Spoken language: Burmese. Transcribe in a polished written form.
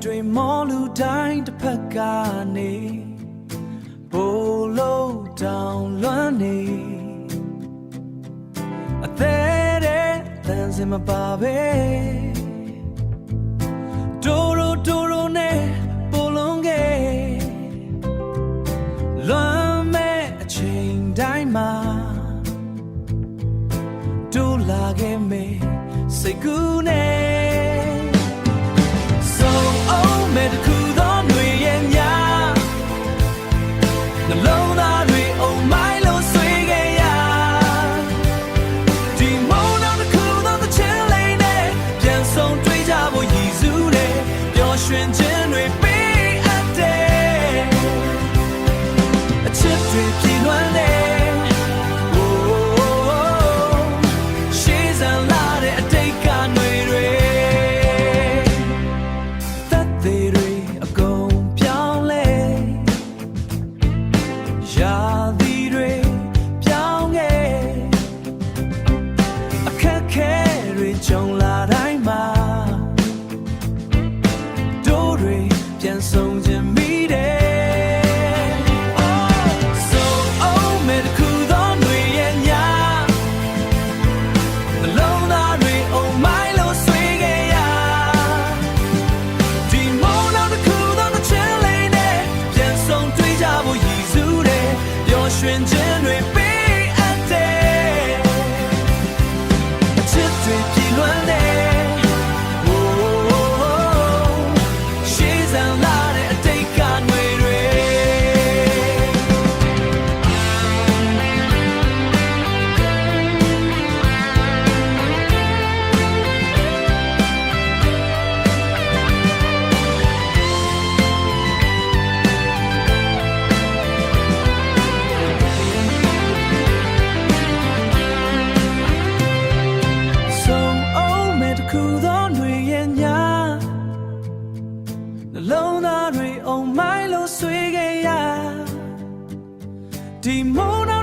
တွေမောလူတိုင်းတစ်ဖက်ကနေဘိုးလို့တောင်လွမ်းနေအသေးတဲ့တန်စင်မပါပဲတိုးရိုနဲ့ပိုလုံးခဲ့လွမ်းမဲ့အချိန်တိုင်းမှာတိုးလာခဲ့မယ်စိတ်ကူးနဲ့မဲ့တခုသောຫນွေရဲ့ညနှလုံးသားတွေအုံမိုင်းလို့ဆွေးခဲ့ရဒီမုန်းတော့တခုသောသချင်းလေးနဲ့ပြန်ဆုံးတွေ့ကြဖို့ရည်စူးတယ်ပျော်ရွှင်ခြင်းတွေပေးအပ်တယ်အချစ်တွေပြေလွမ်းတယ်ရွှင်ခြင်းတွေပေးအပ်တယ်အချစ်တွေပြေလွမ်းတယ်ရှေးစံလာတဲ့အတိတ်ကຫນွေတွေလုံးသားတွေအုံမိုင်းလို့ဆွေးခဲ့ရဒီမုန်း